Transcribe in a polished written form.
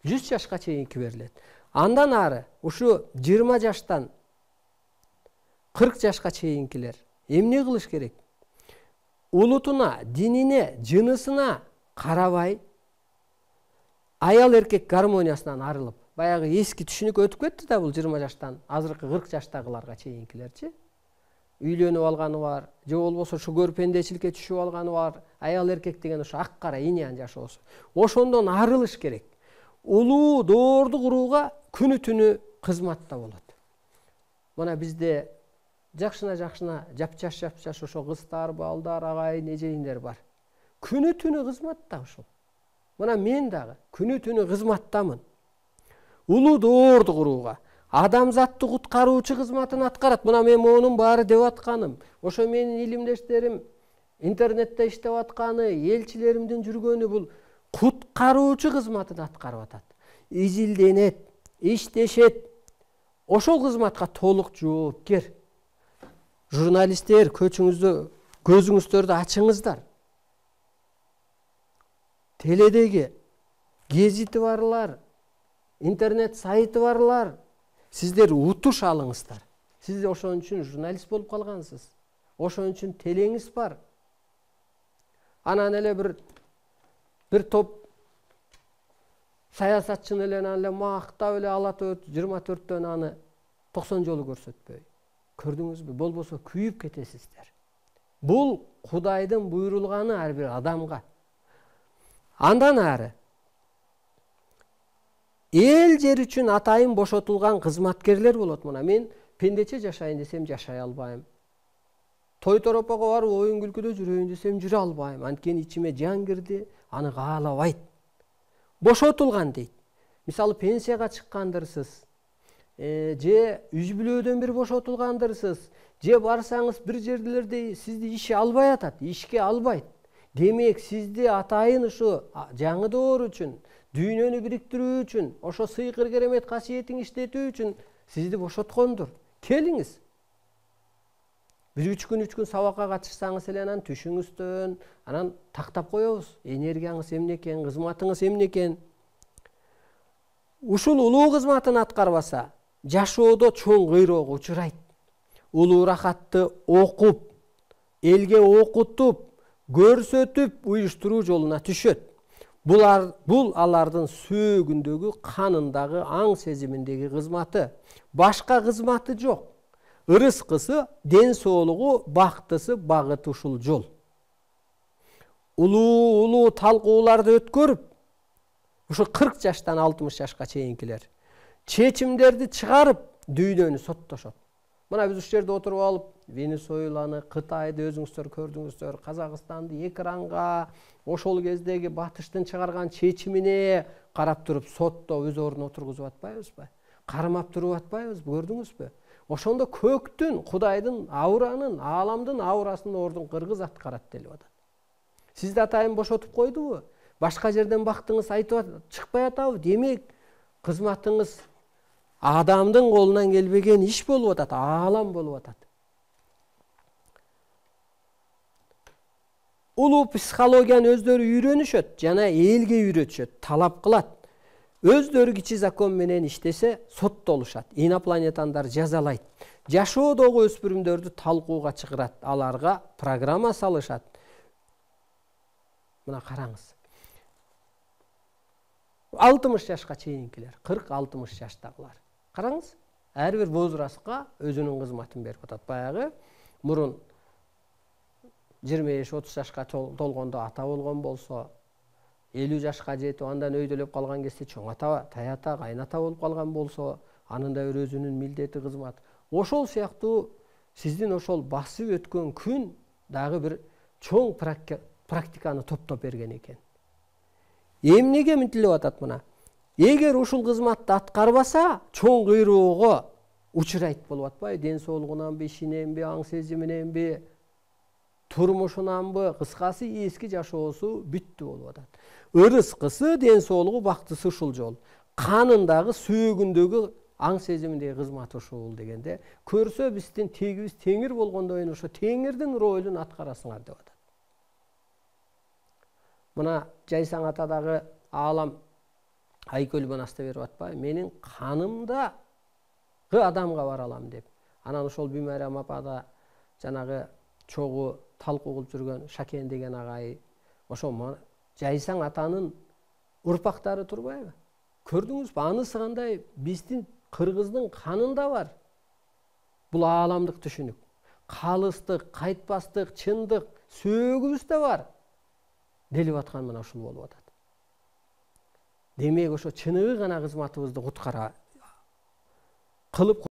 100 жашка чейинки берилет. Андан ары ушу 20 жаштан 40 жашка чейинкилер эмне кылыш керек? Улутуна, динине, жынысына карабай аял эркек гармониясынан арылып, баягы эски түшүнүк өтүп кетти да бул 20 жаштан азыркы 40 жаштагыларга чейинкилерчи. Үйлөнүп алганы бар, же болбосо ушу көрпендечиликке түшүп алганы бар, аял эркек деген ушу ак кара иниян жашоосу. Ошондон арылыш керек. Улуу доорду курууга күнү түнү кызматта болот. Мына бизде жакшына жапчаш ошо кыздар, балдар, агайын, эжейиндер бар. Күнү түнү кызматта ошол. Мына мен дагы күнү түнү кызматтамын. Улуу доорду курууга, адамзатты куткаруучу кызматын аткарат. Мына мен монун баары деп атканым, ошо менин илимдештерим интернетте иштеп атканы, элчилеримдин жүргөнү бул куткаруучу кызматын аткарып атат. Изилденет, иштешет. Ошол кызматка толук жоопкер. Журналисттер, көзүңүздөрдү ачыңыздар. Теледеги, гезити барлар, интернет сайты барлар, сиздер утуш алыңыздар. Сиз ошон үчүн журналист болуп калгансыз. Ошон үчүн телеңиз бар. Анан эле бир топ саясатчыны эле мактап эле алат 24-төн аны 90 жолу көрсөтпөй. Көрдүңүзбү? Болбосо күйүп кетесиздер. Бул Кудайдын буйрулганы ар бир адамга. Андан ары эл жер үчүн атайын бошотулган кызматкерлер болот. Мына мен пендече жашайын десем жашай албайм. Той торопого барып оюн күлкүдө жүрөйүн десем жүрө албайм. Анткени ичиме жан кирди, аны каалабайт. Бошотулган дейт. Мисалы пенсияга чыккандырсыз, же үз бүлөөдөн бир бошотулгандырсыз, же барсаңыз бир жерлерде сизди иш албай атат, ишке албайт. Демек сизди атайын ушу жаңы доор үчүн, дүйнөнү бириктирүү үчүн, ошо сыйкыр керемет касиетин иштетүү үчүн сизди бошоткондур. Келиңиз. Бир 3 күн сабакка катышсаңыз эле анан түшүңүздөн, анан тактап коебуз. Энергияңыз эмне экен, кызматыңыз эмне экен? Ушул улуу кызматын аткарбаса, жашоодо чоң кыйроого учурайт. Улуу рахатты окуп, элге окутуп, көрсөтүп, уюштуруу жолуна түшөт. Бул алардын сөөгүндөгү, канындагы, аң сезиминдеги кызматы. Башка кызматы жок. Ырыскысы, ден соолугу, бактысы, багыты ушул жол. Улуу талкууларды өткөрүп, ушу 40 жаштан 60 жашка чейинкилер чечимдерди чыгарып, дүйнөнү соттошот. Мына биз ушул жерде отуруп алып, Венесуэланы, Кытайды өзүңүздөр көрдүңүздөр, Казакстанды экранга, ошол кездеги батыштын чыгарган чечимине карап туруп, сотто өз ордуна отургузуп атпайбызбы? Кармап туруп атпайбызбы? Көрдүңүзбү? Ошондо көктүн, Кудайдын ауранын, ааламдын аурасын ордун кыргыз аткарат делип атат. Сизди атайын бошотуп койдубу? Башка жерден бактыңыз айтып чыкпай атабы? Демек, кызматыңыз адамдын колунан келбеген иш болуп атат, аалам болуп атат. Улуу психологияны өздөрү үйрөнүшөт жана элге үйрөтүшөт, талап кылат. Өздөрү кичи закон менен иштесе, соттолушат. Инопланетандар жазалайт. Жашоодогу өспүрүмдөрдү талкууга чыгарат, аларга программа салышат. Мына караңыз. 60 жашка чейинкилер, 40-60 жаштагылар. Караңыз, ар бир возрастка өзүнүн кызматын берип атат. Баягы мурун 25-30 жашка толгондо ата болгон болсо, 50 жашка жетип андан өйдөлөп калган кезде чоң ата, таята, кайната болуп калган болсо, анын да бир өзүнүн милдети, кызматы. Ошол сыяктуу сиздин ошол басып өткөн күн дагы бир чоң практиканы топтоп берген экен. Эмнеге мынтилеп атат мына? Эгер ушул кызматты аткарбаса, чоң кыйроого учурайт болуп атпайбы? Ден соолугунанбы, ишиненби, аң сезиминенби, турмушунанбы, кыскасы эски жашоосу бүттү болуп атат. Ырыскысы, ден соолугу, бактысы ушул жол. Канындагы, сөөгүндөгү, аң сезиминдеги кызматы ушул дегенде, көрсө биздин тегибиз теңир болгондойн ошо теңирдин ролун аткарасыңар деп атат. Мына Жайсаң атадагы аалам айкөл банаста берип атпайбы, менин канымдагы адамга бара алам деп. Анан ошол Бимайрам апада жанагы чогуу талкуу кылып жүргөн Шакен деген агай, ошо Жайсаң атанын урпактары турбайбы? Көрдүңүзбү? Анысы кандай биздин кыргыздын канында бар. Бул ааламдык түшүнүк. Калыстык, кайтпастык, чындык сөөгүбүздө бар. Делип аткан мына ушул болуп атат. Демек ошо чыныгы гана кызматыбызды кылып